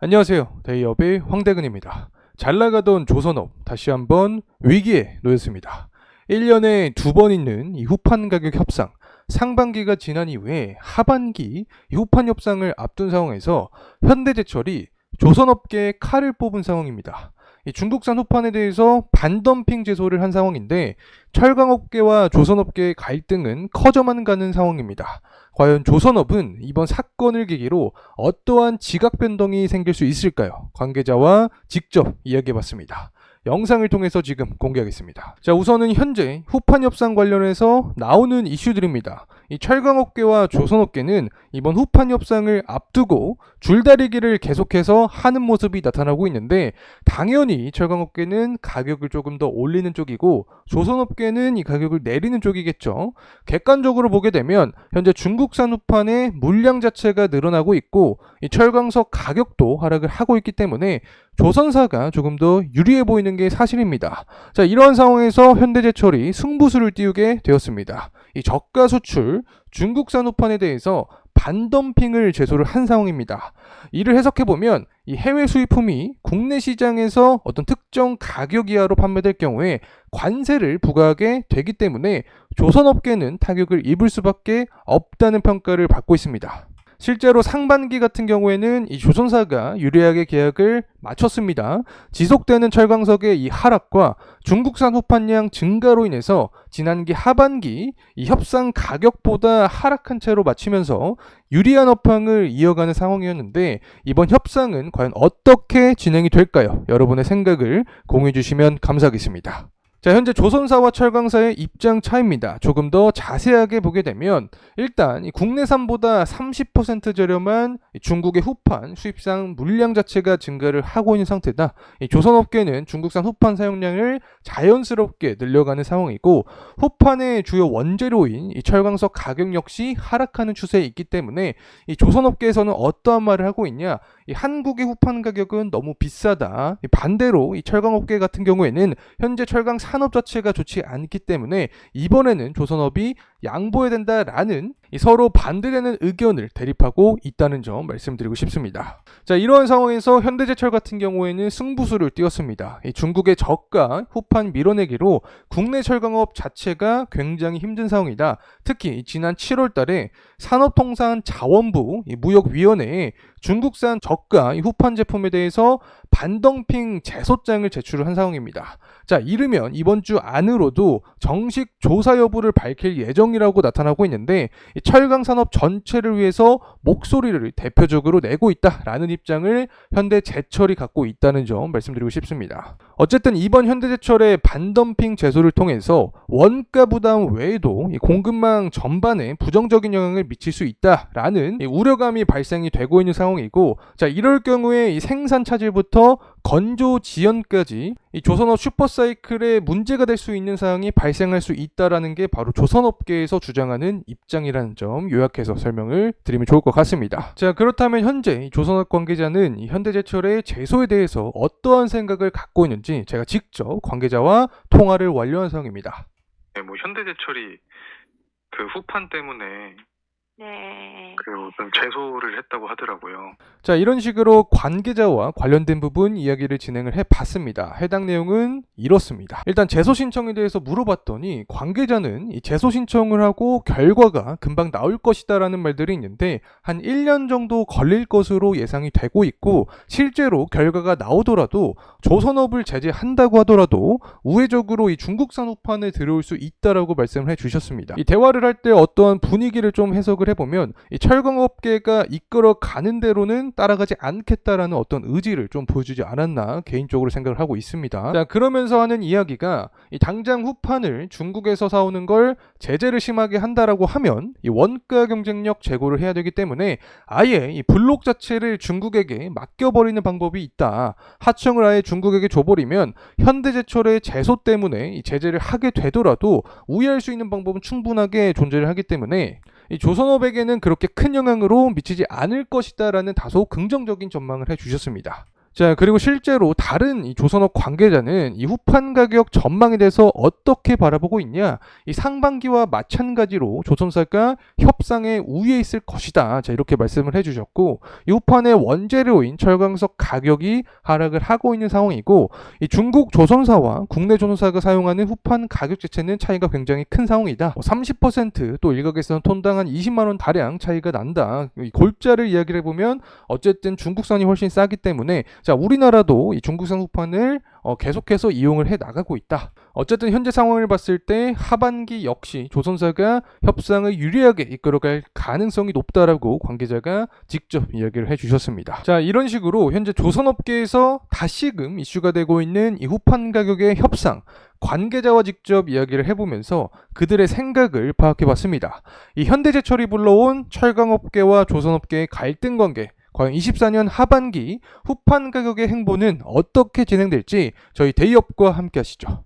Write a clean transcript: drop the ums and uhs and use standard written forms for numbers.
안녕하세요. 데이업의 황대근입니다. 잘 나가던 조선업 다시 한번 위기에 놓였습니다. 1년에 2번 있는 이 후판 가격 협상, 상반기가 지난 이후에 하반기 이 후판 협상을 앞둔 상황에서 현대제철이 조선업계에 칼을 뽑은 상황입니다. 이 중국산 후판에 대해서 반덤핑 제소를 한 상황인데 철강업계와 조선업계의 갈등은 커져만 가는 상황입니다. 과연 조선업은 이번 사건을 계기로 어떠한 지각 변동이 생길 수 있을까요? 관계자와 직접 이야기해봤습니다. 영상을 통해서 지금 공개하겠습니다. 자, 우선은 현재 후판 협상 관련해서 나오는 이슈들입니다. 이 철강업계와 조선업계는 이번 후판 협상을 앞두고 줄다리기를 계속해서 하는 모습이 나타나고 있는데, 당연히 철강업계는 가격을 조금 더 올리는 쪽이고 조선업계는 이 가격을 내리는 쪽이겠죠. 객관적으로 보게 되면 현재 중국산 후판의 물량 자체가 늘어나고 있고 이 철강석 가격도 하락을 하고 있기 때문에 조선사가 조금 더 유리해 보이는 게 사실입니다. 자, 이러한 상황에서 현대제철이 승부수를 띄우게 되었습니다. 이 저가 수출 중국산 후판에 대해서 반덤핑을 제소를 한 상황입니다. 이를 해석해보면 이 해외 수입품이 국내 시장에서 어떤 특정 가격 이하로 판매될 경우에 관세를 부과하게 되기 때문에 조선업계는 타격을 입을 수밖에 없다는 평가를 받고 있습니다. 실제로 상반기 같은 경우에는 이 조선사가 유리하게 계약을 마쳤습니다. 지속되는 철강석의 이 하락과 중국산 후판량 증가로 인해서 지난기 하반기 이 협상 가격보다 하락한 채로 마치면서 유리한 업황을 이어가는 상황이었는데, 이번 협상은 과연 어떻게 진행이 될까요? 여러분의 생각을 공유해 주시면 감사하겠습니다. 자, 현재 조선사와 철강사의 입장 차이입니다. 조금 더 자세하게 보게 되면 일단 국내산보다 30% 저렴한 중국의 후판 수입상 물량 자체가 증가를 하고 있는 상태다. 조선업계는 중국산 후판 사용량을 자연스럽게 늘려가는 상황이고 후판의 주요 원재료인 이 철강석 가격 역시 하락하는 추세에 있기 때문에 이 조선업계에서는 어떠한 말을 하고 있냐, 이 한국의 후판 가격은 너무 비싸다. 반대로 이 철강업계 같은 경우에는 현재 철강 산업 자체가 좋지 않기 때문에 이번에는 조선업이 양보해야 된다라는 서로 반대되는 의견을 대립하고 있다는 점 말씀드리고 싶습니다. 자, 이러한 상황에서 현대제철 같은 경우에는 승부수를 띄웠습니다. 중국의 저가 후판 밀어내기로 국내 철강업 자체가 굉장히 힘든 상황이다. 특히 지난 7월 달에 산업통상자원부 무역위원회에 중국산 저가 후판 제품에 대해서 반덤핑 제소장을 제출을 한 상황입니다. 자, 이르면 이번 주 안으로도 정식 조사 여부를 밝힐 예정이라고 나타나고 있는데, 철강산업 전체를 위해서 목소리를 대표적으로 내고 있다라는 입장을 현대제철이 갖고 있다는 점 말씀드리고 싶습니다. 어쨌든 이번 현대제철의 반덤핑 제소를 통해서 원가 부담 외에도 공급망 전반에 부정적인 영향을 미칠 수 있다라는 우려감이 발생이 되고 있는 상황이고, 자, 이럴 경우에 이 생산 차질부터 건조 지연까지 이 조선업 슈퍼사이클에 문제가 될 수 있는 사항이 발생할 수 있다라는 게 바로 조선업계에서 주장하는 입장이라는 점 요약해서 설명을 드리면 좋을 것 같습니다. 자, 그렇다면 현재 조선업 관계자는 이 현대제철의 제소에 대해서 어떠한 생각을 갖고 있는지 제가 직접 관계자와 통화를 완료한 상황입니다. 네, 현대제철이 그 후판 때문에 네. 어떤 제소를 했다고 하더라고요. 자, 이런 식으로 관계자와 관련된 부분 이야기를 진행을 해봤습니다. 해당 내용은 이렇습니다. 일단 제소 신청에 대해서 물어봤더니 관계자는 이 제소 신청을 하고 결과가 금방 나올 것이다 라는 말들이 있는데 한 1년 정도 걸릴 것으로 예상이 되고 있고, 실제로 결과가 나오더라도 조선업을 제재한다고 하더라도 우회적으로 이 중국산 후판에 들어올 수 있다라고 말씀을 해주셨습니다. 이 대화를 할 때 어떠한 분위기를 좀 해석을 해보면 이 철강업계가 이끌어가는 대로는 따라가지 않겠다라는 어떤 의지를 좀 보여주지 않았나 개인적으로 생각을 하고 있습니다. 자, 그러면서 하는 이야기가 이 당장 후판을 중국에서 사오는 걸 제재를 심하게 한다라고 하면 이 원가 경쟁력 제고를 해야 되기 때문에 아예 이 블록 자체를 중국에게 맡겨버리는 방법이 있다. 하청을 아예 중국에게 줘버리면 현대제철의 제소 때문에 이 제재를 하게 되더라도 우회할 수 있는 방법은 충분하게 존재를 하기 때문에 이 조선업에게는 그렇게 큰 영향으로 미치지 않을 것이다 라는 다소 긍정적인 전망을 해주셨습니다. 자, 그리고 실제로 다른 이 조선업 관계자는 이 후판 가격 전망에 대해서 어떻게 바라보고 있냐? 이 상반기와 마찬가지로 조선사가 협상의 우위에 있을 것이다. 자, 이렇게 말씀을 해주셨고, 이 후판의 원재료인 철강석 가격이 하락을 하고 있는 상황이고, 이 중국 조선사와 국내 조선사가 사용하는 후판 가격 자체는 차이가 굉장히 큰 상황이다. 30%또 일각에서는 톤당 한 20만 원 가량 차이가 난다. 이 골자를 이야기를 해보면 어쨌든 중국산이 훨씬 싸기 때문에 자, 우리나라도 이 중국산 후판을 계속해서 이용을 해 나가고 있다. 어쨌든 현재 상황을 봤을 때 하반기 역시 조선사가 협상을 유리하게 이끌어갈 가능성이 높다라고 관계자가 직접 이야기를 해주셨습니다. 자, 이런 식으로 현재 조선업계에서 다시금 이슈가 되고 있는 이 후판 가격의 협상, 관계자와 직접 이야기를 해보면서 그들의 생각을 파악해봤습니다. 이 현대제철이 불러온 철강업계와 조선업계의 갈등 관계, 과연 24년 하반기 후판 가격의 행보는 어떻게 진행될지 저희 데이업과 함께 하시죠.